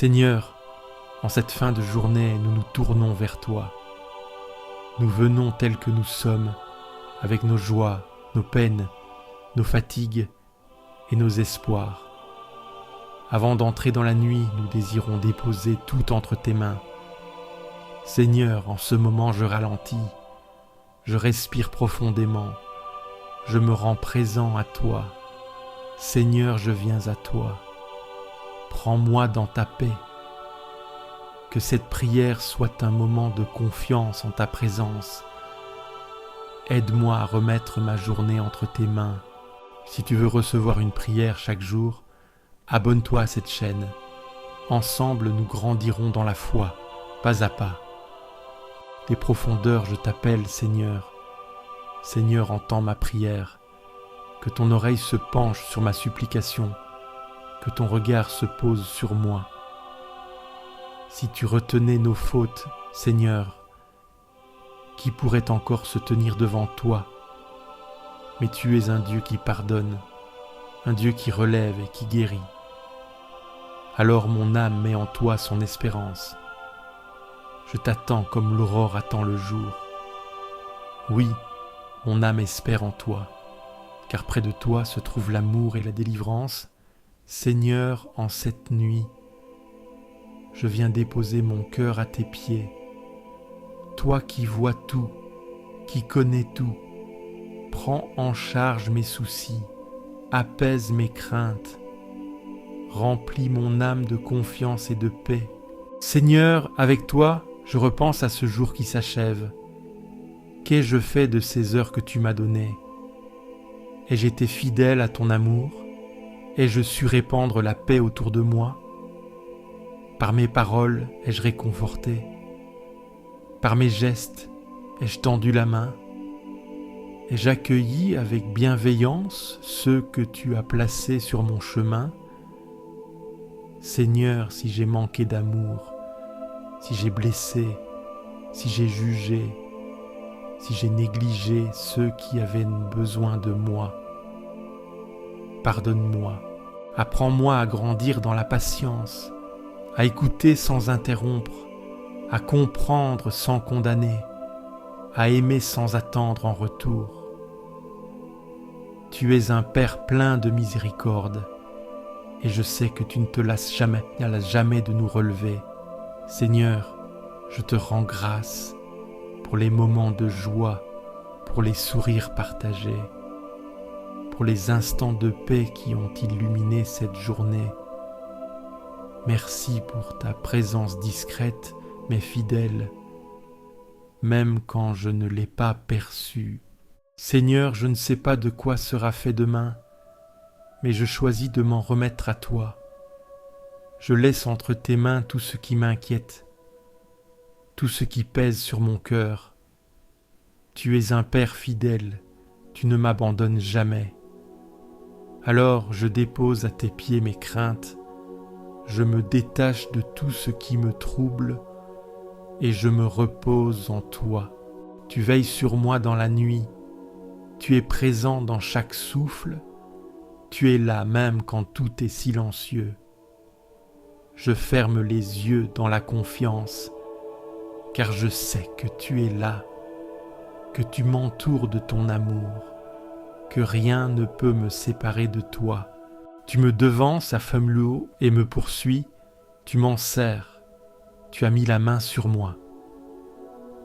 Seigneur, en cette fin de journée, nous nous tournons vers toi. Nous venons tels que nous sommes, avec nos joies, nos peines, nos fatigues et nos espoirs. Avant d'entrer dans la nuit, nous désirons déposer tout entre tes mains. Seigneur, en ce moment je ralentis, je respire profondément, je me rends présent à toi. Seigneur, je viens à toi. Prends-moi dans ta paix. Que cette prière soit un moment de confiance en ta présence. Aide-moi à remettre ma journée entre tes mains. Si tu veux recevoir une prière chaque jour, abonne-toi à cette chaîne. Ensemble, nous grandirons dans la foi, pas à pas. Des profondeurs, je t'appelle, Seigneur. Seigneur, entends ma prière. Que ton oreille se penche sur ma supplication, que ton regard se pose sur moi. Si tu retenais nos fautes, Seigneur, qui pourrait encore se tenir devant toi? Mais tu es un Dieu qui pardonne, un Dieu qui relève et qui guérit. Alors mon âme met en toi son espérance. Je t'attends comme l'aurore attend le jour. Oui, mon âme espère en toi, car près de toi se trouve l'amour et la délivrance. Seigneur, en cette nuit, je viens déposer mon cœur à tes pieds. Toi qui vois tout, qui connais tout, prends en charge mes soucis, apaise mes craintes, remplis mon âme de confiance et de paix. Seigneur, avec toi, je repense à ce jour qui s'achève. Qu'ai-je fait de ces heures que tu m'as données? Ai-je été fidèle à ton amour? Ai-je su répandre la paix autour de moi? Par mes paroles, ai-je réconforté? Par mes gestes, ai-je tendu la main? Ai-je accueilli avec bienveillance ceux que tu as placés sur mon chemin? Seigneur, si j'ai manqué d'amour, si j'ai blessé, si j'ai jugé, si j'ai négligé ceux qui avaient besoin de moi, pardonne-moi, apprends-moi à grandir dans la patience, à écouter sans interrompre, à comprendre sans condamner, à aimer sans attendre en retour. Tu es un Père plein de miséricorde, et je sais que tu ne te lasses jamais de nous relever. Seigneur, je te rends grâce pour les moments de joie, pour les sourires partagés, pour les instants de paix qui ont illuminé cette journée. Merci pour ta présence discrète mais fidèle, même quand je ne l'ai pas perçue. Seigneur, je ne sais pas de quoi sera fait demain, mais je choisis de m'en remettre à toi. Je laisse entre tes mains tout ce qui m'inquiète, tout ce qui pèse sur mon cœur. Tu es un Père fidèle, tu ne m'abandonnes jamais. Alors je dépose à tes pieds mes craintes, je me détache de tout ce qui me trouble et je me repose en toi. Tu veilles sur moi dans la nuit, tu es présent dans chaque souffle, tu es là même quand tout est silencieux. Je ferme les yeux dans la confiance, car je sais que tu es là, que tu m'entoures de ton amour, que rien ne peut me séparer de toi. Tu me devances à flamme et me poursuis, tu m'en serres, tu as mis la main sur moi.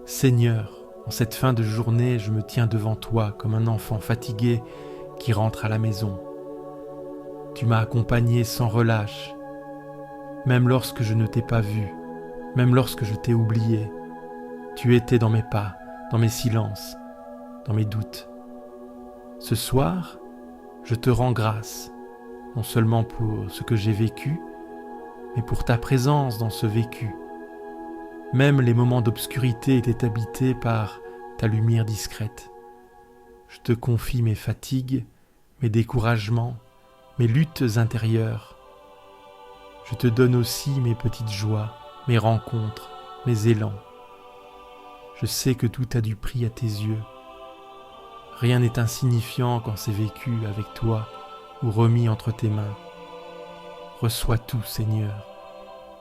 Seigneur, en cette fin de journée, je me tiens devant toi comme un enfant fatigué qui rentre à la maison. Tu m'as accompagné sans relâche, même lorsque je ne t'ai pas vu, même lorsque je t'ai oublié. Tu étais dans mes pas, dans mes silences, dans mes doutes. Ce soir, je te rends grâce, non seulement pour ce que j'ai vécu, mais pour ta présence dans ce vécu. Même les moments d'obscurité étaient habités par ta lumière discrète. Je te confie mes fatigues, mes découragements, mes luttes intérieures. Je te donne aussi mes petites joies, mes rencontres, mes élans. Je sais que tout a du prix à tes yeux. Rien n'est insignifiant quand c'est vécu avec toi ou remis entre tes mains. Reçois tout, Seigneur.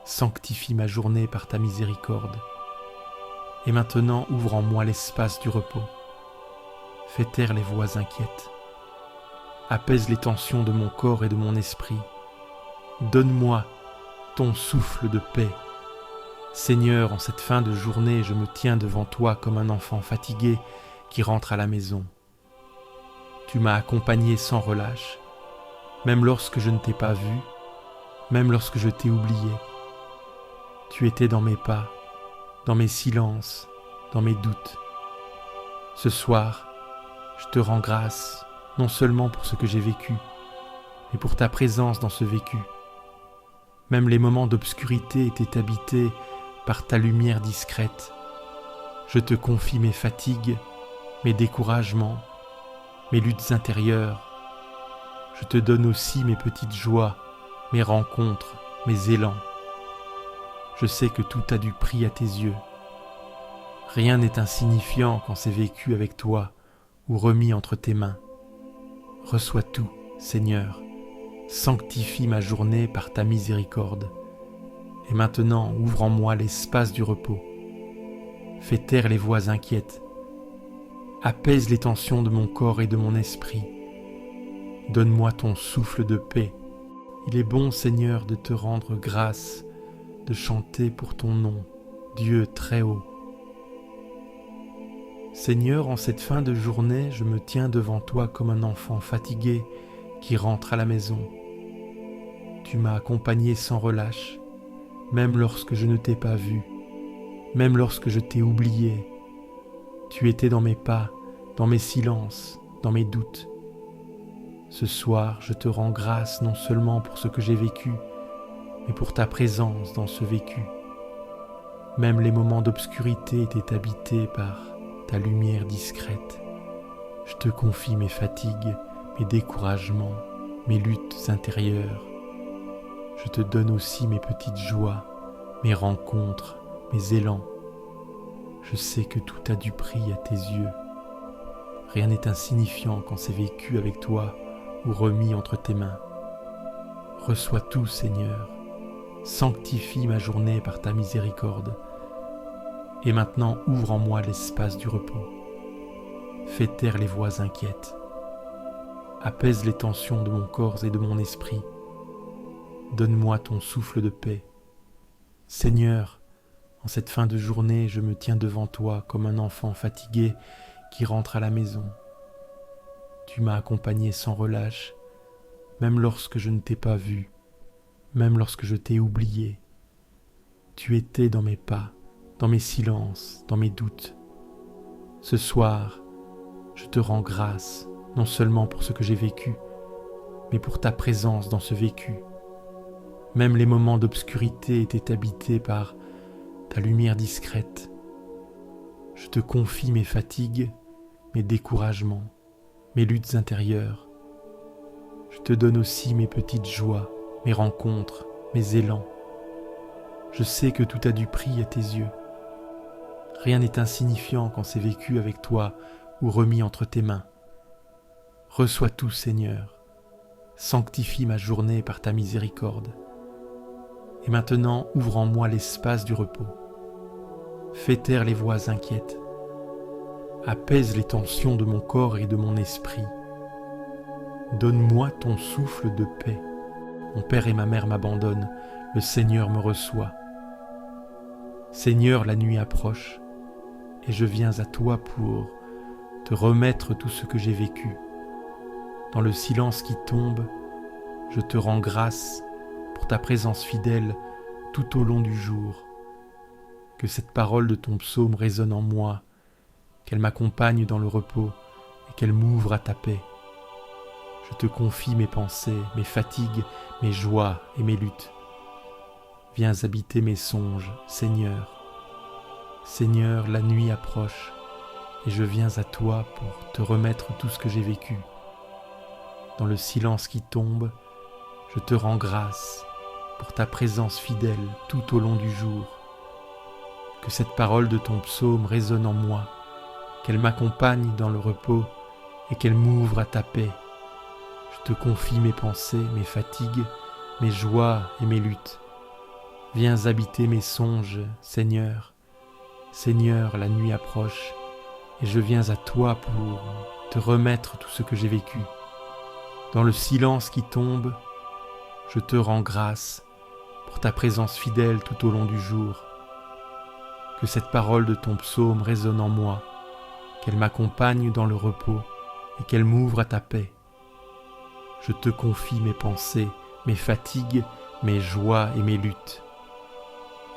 sanctifie ma journée par ta miséricorde. Et maintenant ouvre en moi l'espace du repos. Fais taire les voix inquiètes. Apaise les tensions de mon corps et de mon esprit. Donne-moi ton souffle de paix. Seigneur, en cette fin de journée, je me tiens devant toi comme un enfant fatigué qui rentre à la maison. Tu m'as accompagné sans relâche, même lorsque je ne t'ai pas vu, même lorsque je t'ai oublié. Tu étais dans mes pas, dans mes silences, dans mes doutes. Ce soir, je te rends grâce, non seulement pour ce que j'ai vécu, mais pour ta présence dans ce vécu. Même les moments d'obscurité étaient habités par ta lumière discrète. Je te confie mes fatigues, mes découragements, mes luttes intérieures. Je te donne aussi mes petites joies, mes rencontres, mes élans. Je sais que tout a du prix à tes yeux. Rien n'est insignifiant quand c'est vécu avec toi ou remis entre tes mains. Reçois tout, Seigneur. Sanctifie ma journée par ta miséricorde. Et maintenant, ouvre en moi l'espace du repos. Fais taire les voix inquiètes. Apaise les tensions de mon corps et de mon esprit. Donne-moi ton souffle de paix. Il est bon, Seigneur, de te rendre grâce, de chanter pour ton nom, Dieu très haut. Seigneur, en cette fin de journée, je me tiens devant toi comme un enfant fatigué qui rentre à la maison. Tu m'as accompagné sans relâche, même lorsque je ne t'ai pas vu, même lorsque je t'ai oublié. Tu étais dans mes pas, dans mes silences, dans mes doutes. Ce soir, je te rends grâce non seulement pour ce que j'ai vécu, mais pour ta présence dans ce vécu. Même les moments d'obscurité étaient habités par ta lumière discrète. Je te confie mes fatigues, mes découragements, mes luttes intérieures. Je te donne aussi mes petites joies, mes rencontres, mes élans. Je sais que tout a du prix à tes yeux. Rien n'est insignifiant quand c'est vécu avec toi ou remis entre tes mains. Reçois tout, Seigneur. Sanctifie ma journée par ta miséricorde. Et maintenant ouvre en moi l'espace du repos. Fais taire les voix inquiètes. Apaise les tensions de mon corps et de mon esprit. Donne-moi ton souffle de paix. Seigneur, en cette fin de journée, je me tiens devant toi comme un enfant fatigué qui rentre à la maison. Tu m'as accompagné sans relâche, même lorsque je ne t'ai pas vu, même lorsque je t'ai oublié. Tu étais dans mes pas, dans mes silences, dans mes doutes. Ce soir, je te rends grâce, non seulement pour ce que j'ai vécu, mais pour ta présence dans ce vécu. Même les moments d'obscurité étaient habités par ta lumière discrète. Je te confie mes fatigues, mes découragements, mes luttes intérieures. Je te donne aussi mes petites joies, mes rencontres, mes élans. Je sais que tout a du prix à tes yeux. Rien n'est insignifiant quand c'est vécu avec toi ou remis entre tes mains. Reçois tout, Seigneur. Sanctifie ma journée par ta miséricorde. Et maintenant, ouvre en moi l'espace du repos. Fais taire les voix inquiètes. Apaise les tensions de mon corps et de mon esprit. Donne-moi ton souffle de paix. Mon père et ma mère m'abandonnent, le Seigneur me reçoit. Seigneur, la nuit approche, et je viens à toi pour te remettre tout ce que j'ai vécu. Dans le silence qui tombe, je te rends grâce pour ta présence fidèle tout au long du jour. Que cette parole de ton psaume résonne en moi, qu'elle m'accompagne dans le repos et qu'elle m'ouvre à ta paix. Je te confie mes pensées, mes fatigues, mes joies et mes luttes. Viens habiter mes songes, Seigneur. Seigneur, la nuit approche et je viens à toi pour te remettre tout ce que j'ai vécu. Dans le silence qui tombe, je te rends grâce pour ta présence fidèle tout au long du jour. Que cette parole de ton psaume résonne en moi, qu'elle m'accompagne dans le repos et qu'elle m'ouvre à ta paix. Je te confie mes pensées, mes fatigues, mes joies et mes luttes. Viens habiter mes songes, Seigneur. Seigneur, la nuit approche, et je viens à toi pour te remettre tout ce que j'ai vécu. Dans le silence qui tombe, je te rends grâce pour ta présence fidèle tout au long du jour. Que cette parole de ton psaume résonne en moi, qu'elle m'accompagne dans le repos et qu'elle m'ouvre à ta paix. Je te confie mes pensées, mes fatigues, mes joies et mes luttes.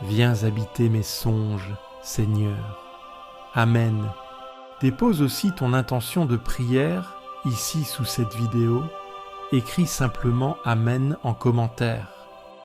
Viens habiter mes songes, Seigneur. Amen. Dépose aussi ton intention de prière ici sous cette vidéo. Écris simplement Amen en commentaire.